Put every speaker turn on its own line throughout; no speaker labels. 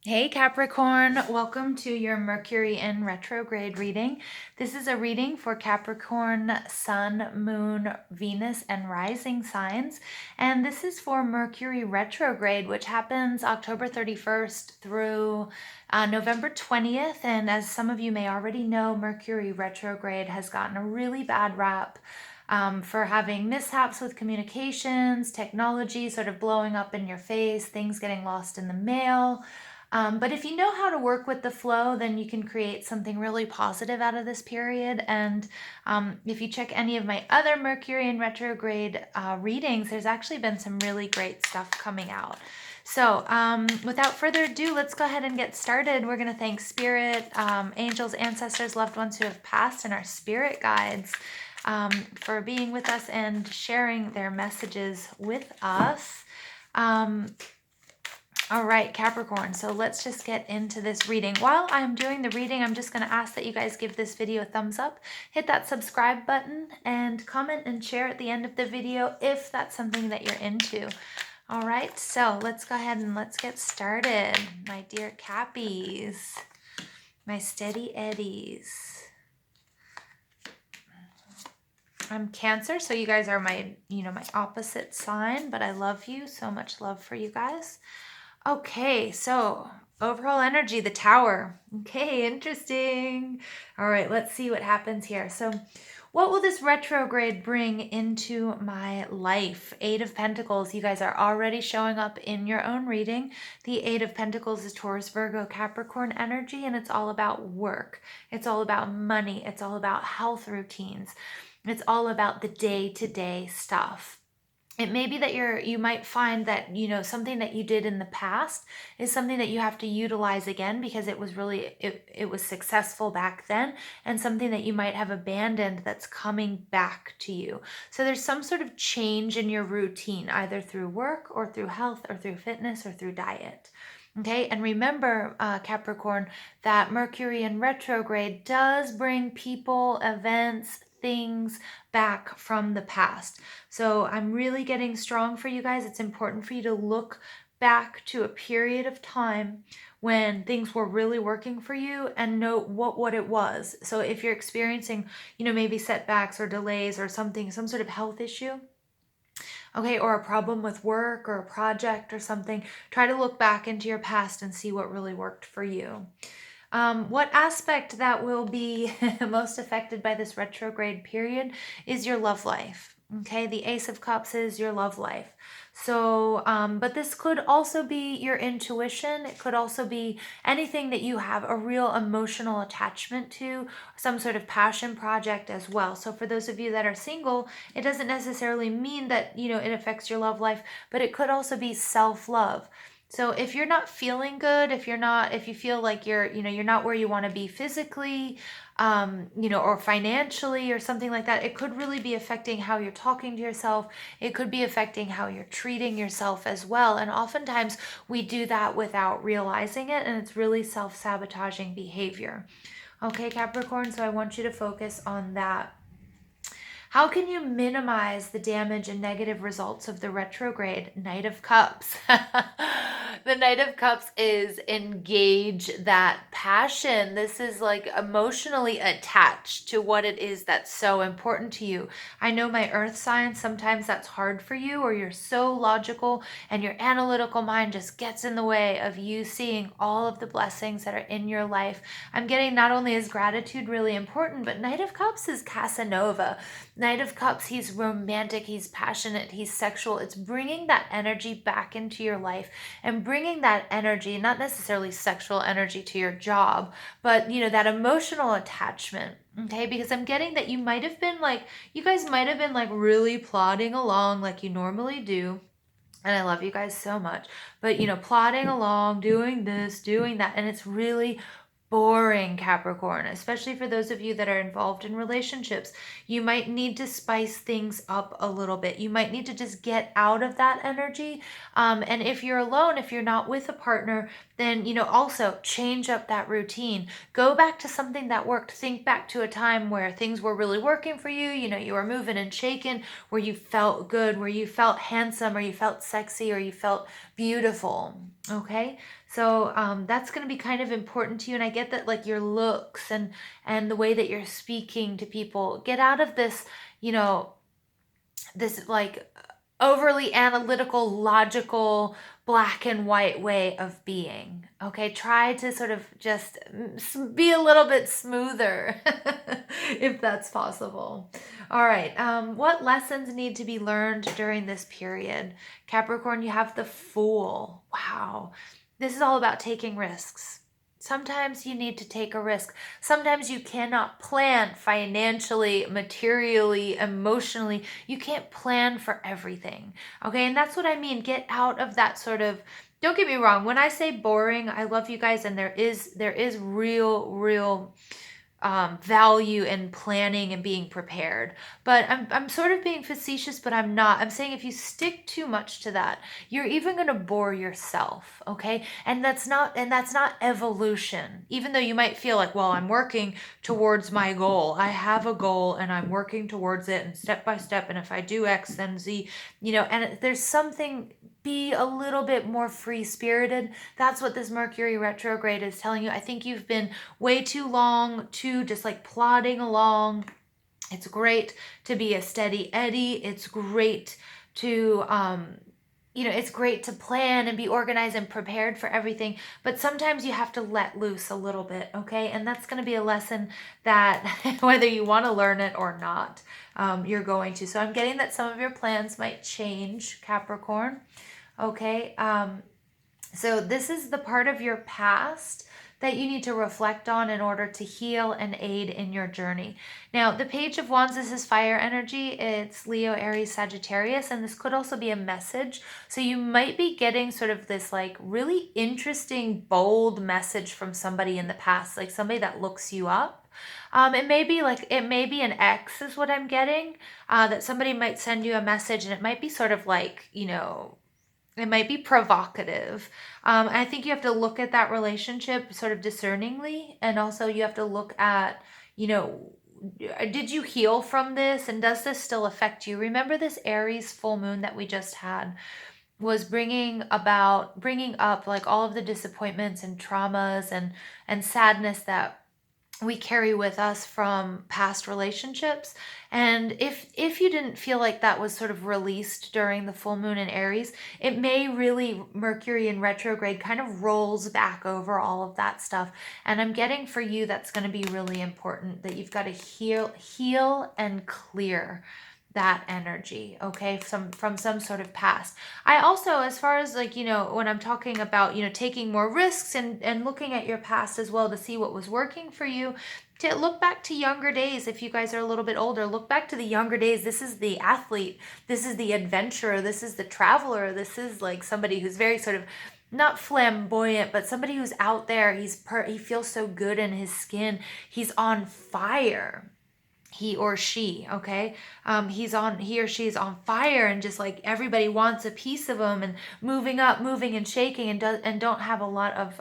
Hey Capricorn, welcome to your Mercury in retrograde reading. This is a reading for Capricorn, Sun, Moon, Venus, and rising signs. And this is for Mercury retrograde, which happens October 31st through November 20th. And as some of you may already know, Mercury retrograde has gotten a really bad rap for having mishaps with communications, technology sort of blowing up in your face, things getting lost in the mail. But if you know how to work with the flow, then you can create something really positive out of this period. And if you check any of my other Mercury in retrograde readings, there's actually been some really great stuff coming out. So without further ado, let's go ahead and get started. We're going to thank Spirit, angels, ancestors, loved ones who have passed, and our spirit guides for being with us and sharing their messages with us. All right, Capricorn, so let's just get into this reading. While I'm doing the reading, I'm just going to ask that you guys give this video a thumbs up, hit that subscribe button, and comment and share at the end of the video if that's something that you're into. All right, so let's go ahead and let's get started, my dear Cappies, my steady eddies. I'm Cancer, so you guys are my, my opposite sign, but I love you. So much love for you guys. Okay, so overall energy, the Tower. Okay, interesting. All right, let's see what happens here. So what will this retrograde bring into my life? Eight of Pentacles. You guys are already showing up in your own reading. The Eight of Pentacles is Taurus, Virgo, Capricorn energy, and it's all about work. It's all about money. It's all about health routines. It's all about the day-to-day stuff. It may be that you might find that, something that you did in the past is something that you have to utilize again because it was really, it was successful back then, and something that you might have abandoned that's coming back to you. So there's some sort of change in your routine, either through work or through health or through fitness or through diet. Okay, and remember, Capricorn, that Mercury in retrograde does bring people, events, things back from the past. So I'm really getting strong for you guys. It's important for you to look back to a period of time when things were really working for you and note what it was. So if you're experiencing, maybe setbacks or delays or something, some sort of health issue, okay, or a problem with work or a project or something, try to look back into your past and see what really worked for you. What aspect that will be most affected by this retrograde period is your love life. Okay, the Ace of Cups is your love life. So, but this could also be your intuition. It could also be anything that you have a real emotional attachment to, some sort of passion project as well. So for those of you that are single, it doesn't necessarily mean that, it affects your love life, but it could also be self-love. So if you're not feeling good, if you feel like you're not where you want to be physically, or financially or something like that, it could really be affecting how you're talking to yourself. It could be affecting how you're treating yourself as well. And oftentimes we do that without realizing it, and it's really self-sabotaging behavior. Okay, Capricorn, so I want you to focus on that. How can you minimize the damage and negative results of the retrograde? Knight of Cups. The Knight of Cups is engage that passion. This is like emotionally attached to what it is that's so important to you. I know my earth sign, sometimes that's hard for you, or you're so logical and your analytical mind just gets in the way of you seeing all of the blessings that are in your life. I'm getting not only is gratitude really important, but Knight of Cups is Casanova. Knight of Cups, he's romantic, he's passionate, he's sexual. It's bringing that energy back into your life and bringing that energy, not necessarily sexual energy to your job, but, that emotional attachment. Okay, because I'm getting that you guys might have been like really plodding along like you normally do. And I love you guys so much, but, plodding along, doing this, doing that, and it's really boring, Capricorn, especially for those of you that are involved in relationships. You might need to spice things up a little bit. You might need to just get out of that energy. And if you're alone, if you're not with a partner, then, also change up that routine. Go back to something that worked. Think back to a time where things were really working for you. You were moving and shaking, where you felt good, where you felt handsome, or you felt sexy, or you felt beautiful. Okay, so that's going to be kind of important to you, and I get that, like your looks and the way that you're speaking to people. Get out of this, you know, this like overly analytical, logical, black and white way of being. Okay, try to sort of just be a little bit smoother if that's possible. All right, what lessons need to be learned during this period? Capricorn, you have the Fool. Wow, this is all about taking risks. Sometimes you need to take a risk. Sometimes you cannot plan financially, materially, emotionally. You can't plan for everything. Okay, and that's what I mean. Get out of that sort of, don't get me wrong. When I say boring, I love you guys, and there is real value in planning and being prepared. But I'm sort of being facetious, but I'm not. I'm saying if you stick too much to that, you're even going to bore yourself, okay? And that's not evolution. Even though you might feel like, well, I'm working towards my goal. I have a goal and I'm working towards it and step by step, and if I do X then Z, and there's something, be a little bit more free spirited. That's what this Mercury retrograde is telling you. I think you've been way too long to just like plodding along. It's great to be a steady Eddie. It's great to it's great to plan and be organized and prepared for everything, but sometimes you have to let loose a little bit, okay? And that's going to be a lesson that whether you want to learn it or not, you're going to. So I'm getting that some of your plans might change, Capricorn, okay? So this is the part of your past that you need to reflect on in order to heal and aid in your journey. Now, the Page of Wands, this is fire energy. It's Leo, Aries, Sagittarius, and this could also be a message. So you might be getting sort of this like really interesting, bold message from somebody in the past, like somebody that looks you up. It may be an ex is what I'm getting, that somebody might send you a message, and it might be sort of like, it might be provocative. I think you have to look at that relationship sort of discerningly. And also you have to look at, did you heal from this? And does this still affect you? Remember this Aries full moon that we just had was bringing up like all of the disappointments and traumas and sadness that we carry with us from past relationships. And if you didn't feel like that was sort of released during the full moon in Aries, it may really, Mercury in retrograde kind of rolls back over all of that stuff. And I'm getting for you, that's going to be really important, that you've got to heal and clear that energy, okay, from some sort of past. I also, as far as like, when I'm talking about, taking more risks and looking at your past as well to see what was working for you, to look back to younger days. If you guys are a little bit older, look back to the younger days. This is the athlete, this is the adventurer, this is the traveler, this is like somebody who's very sort of not flamboyant, but somebody who's out there. He feels so good in his skin. He's on fire. He or she, okay, he or she is on fire, and just like everybody wants a piece of him, and moving up, moving and shaking, and don't have a lot of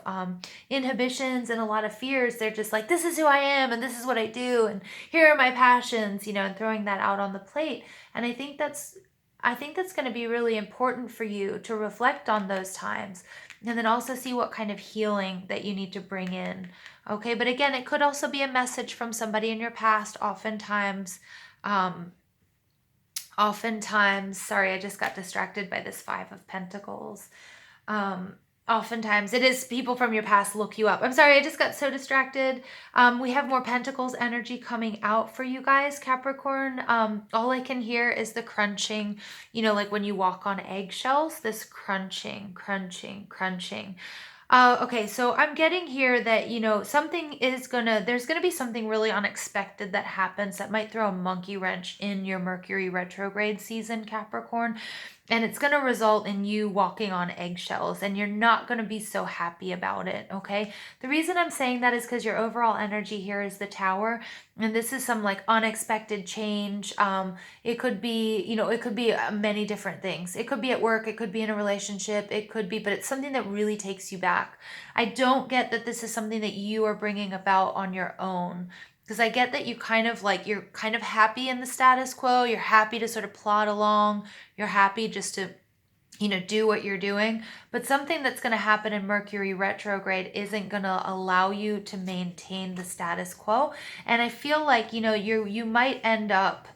inhibitions and a lot of fears. They're just like, this is who I am, and this is what I do, and here are my passions, and throwing that out on the plate. And I think that's going to be really important for you to reflect on those times, and then also see what kind of healing that you need to bring in. Okay, but again, it could also be a message from somebody in your past. Oftentimes, sorry, I just got distracted by this Five of Pentacles. Oftentimes it is people from your past look you up. I'm sorry, I just got so distracted. We have more Pentacles energy coming out for you guys, Capricorn. All I can hear is the crunching, like when you walk on eggshells, this crunching. Okay, so I'm getting here that, there's gonna be something really unexpected that happens that might throw a monkey wrench in your Mercury retrograde season, Capricorn. And it's going to result in you walking on eggshells, and you're not going to be so happy about it, okay? The reason I'm saying that is because your overall energy here is the Tower, and this is some like unexpected change. It could be, many different things. It could be at work, it could be in a relationship, it could be, but it's something that really takes you back. I don't get that this is something that you are bringing about on your own. Because I get that you're kind of happy in the status quo. You're happy to sort of plod along. You're happy just to do what you're doing. But something that's going to happen in Mercury retrograde isn't going to allow you to maintain the status quo. And I feel like, you might end up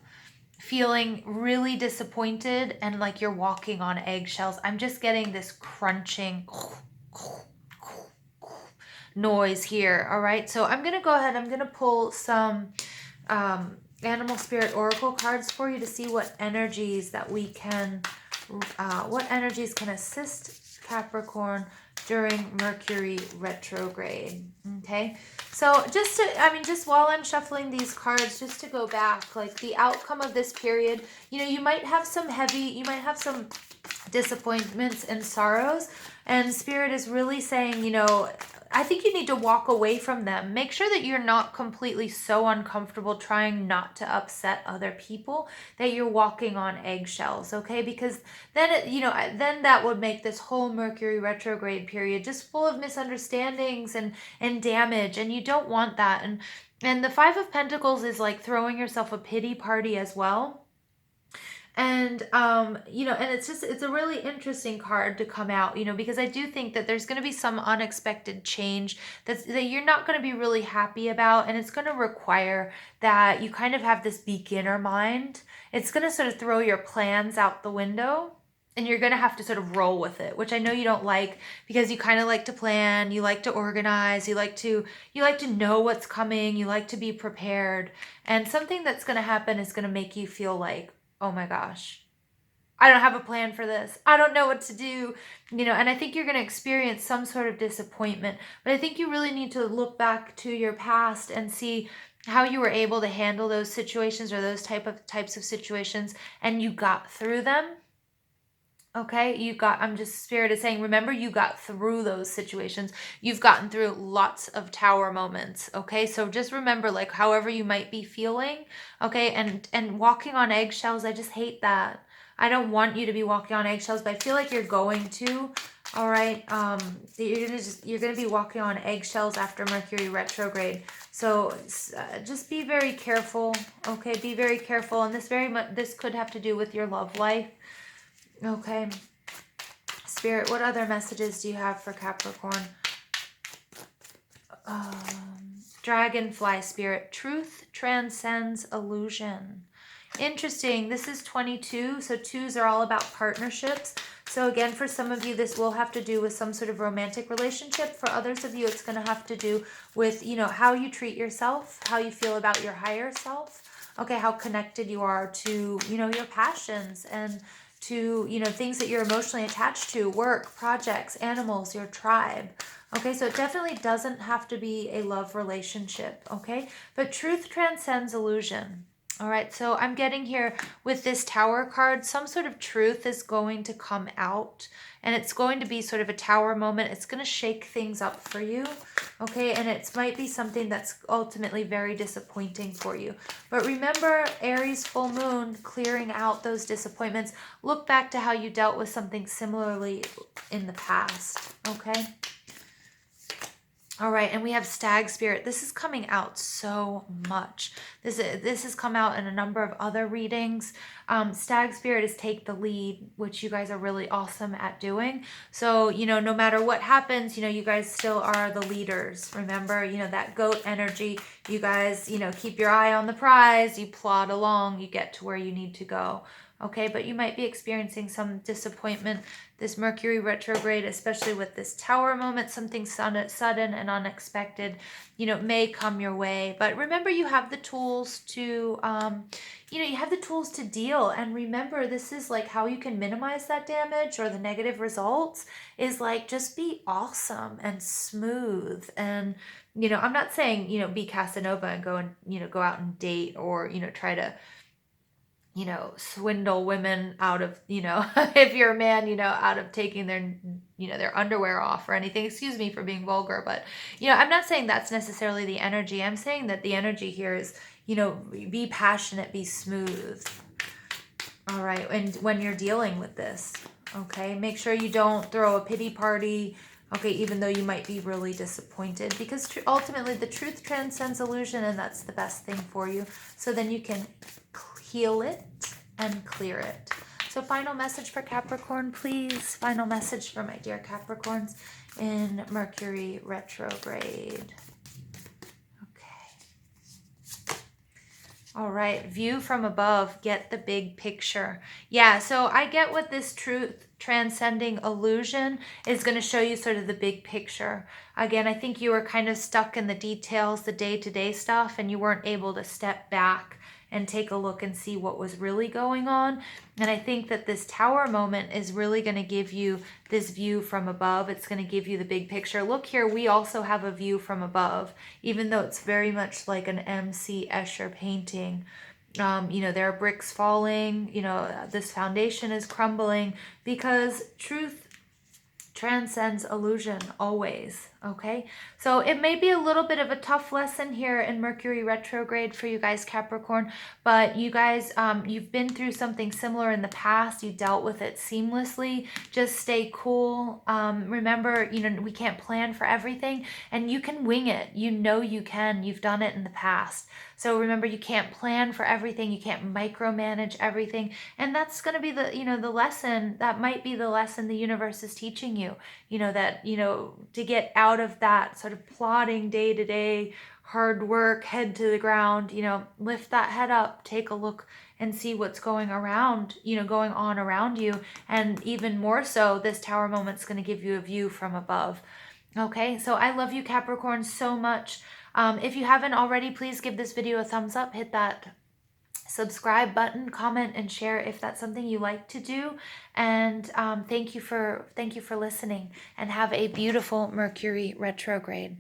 feeling really disappointed and like you're walking on eggshells. I'm just getting this crunching noise here. All right. So I'm going to go ahead. I'm going to pull some animal spirit oracle cards for you to see what energies that we can what energies can assist Capricorn during Mercury retrograde. Okay, so just while I'm shuffling these cards, just to go back, like the outcome of this period, you might have some disappointments and sorrows, and Spirit is really saying, I think you need to walk away from them. Make sure that you're not completely so uncomfortable trying not to upset other people that you're walking on eggshells, okay? Because then, then that would make this whole Mercury retrograde period just full of misunderstandings and damage, and you don't want that. And the Five of Pentacles is like throwing yourself a pity party as well. And, and it's a really interesting card to come out, because I do think that there's going to be some unexpected change that you're not going to be really happy about. And it's going to require that you kind of have this beginner mind. It's going to sort of throw your plans out the window. And you're going to have to sort of roll with it, which I know you don't like, because you kind of like to plan, you like to organize, you like to know what's coming, you like to be prepared. And something that's going to happen is going to make you feel like, oh my gosh, I don't have a plan for this. I don't know what to do, and I think you're going to experience some sort of disappointment. But I think you really need to look back to your past and see how you were able to handle those situations or those types of situations, and you got through them. Okay, Spirit is saying, remember, you got through those situations. You've gotten through lots of tower moments. Okay, so just remember, like, however you might be feeling, okay, and walking on eggshells, I just hate that. I don't want you to be walking on eggshells, but I feel like you're going to. All right, you're gonna be walking on eggshells after Mercury retrograde. So just be very careful. Okay, be very careful, and this could have to do with your love life. Okay, Spirit, what other messages do you have for Capricorn? Dragonfly Spirit, truth transcends illusion. Interesting. This is 22, so 2s are all about partnerships. So again, for some of you, this will have to do with some sort of romantic relationship. For others of you, it's going to have to do with, how you treat yourself, how you feel about your higher self. Okay, how connected you are to, your passions and to, things that you're emotionally attached to, work, projects, animals, your tribe. Okay, so it definitely doesn't have to be a love relationship, okay? But truth transcends illusion. All right, so I'm getting here with this Tower card, some sort of truth is going to come out, and it's going to be sort of a Tower moment. It's going to shake things up for you, okay? And it might be something that's ultimately very disappointing for you. But remember, Aries full moon, clearing out those disappointments. Look back to how you dealt with something similarly in the past, okay? All right, and we have Stag Spirit. This is coming out so much. This has come out in a number of other readings. Stag Spirit is take the lead, which you guys are really awesome at doing. So, no matter what happens, you guys still are the leaders. Remember, that goat energy. You guys, keep your eye on the prize. You plod along. You get to where you need to go. Okay, but you might be experiencing some disappointment this Mercury retrograde, especially with this Tower moment. Something sudden and unexpected, may come your way. But remember, you have the tools to, you have the tools to deal. And remember, this is like how you can minimize that damage or the negative results is like just be awesome and smooth. And, I'm not saying, be Casanova and go and, go out and date or, try to, swindle women out of, if you're a man, out of taking their, their underwear off or anything. Excuse me for being vulgar, but, I'm not saying that's necessarily the energy. I'm saying that the energy here is, be passionate, be smooth. All right. And when you're dealing with this, okay, make sure you don't throw a pity party. Okay, even though you might be really disappointed, because ultimately the truth transcends illusion, and that's the best thing for you. So then you can heal it and clear it. So final message for Capricorn, please. Final message for my dear Capricorns in Mercury retrograde. Okay. All right. View from above. Get the big picture. Yeah. So I get what this truth transcending illusion is going to show you, sort of the big picture. Again, I think you were kind of stuck in the details, the day-to-day stuff, and you weren't able to step back and take a look and see what was really going on. And I think that this tower moment is really going to give you this view from above. It's going to give you the big picture. Look here, we also have a view from above, even though it's very much like an M.C. Escher painting. You know, there are bricks falling, you know, this foundation is crumbling, because truth transcends illusion always. Okay, so it may be a little bit of a tough lesson here in Mercury retrograde for you guys, Capricorn, but you guys, you've been through something similar in the past. You dealt with it seamlessly. Just stay cool. Remember, you know, we can't plan for everything, and you can wing it. You know you can. You've done it in the past. So remember, you can't plan for everything. You can't micromanage everything. And that's going to be the, you know, the lesson. That might be the lesson the universe is teaching you, you know, that, you know, to get out of that sort of plodding day-to-day hard work, head to the ground, you know, lift that head up, take a look and see what's going around, you know, going on around you. And even more so, this tower moment's going to give you a view from above. Okay, so I love you, Capricorn, so much. If you haven't already, please give this video a thumbs up, hit that subscribe button, comment and share if that's something you like to do. And thank you for listening, and have a beautiful Mercury retrograde.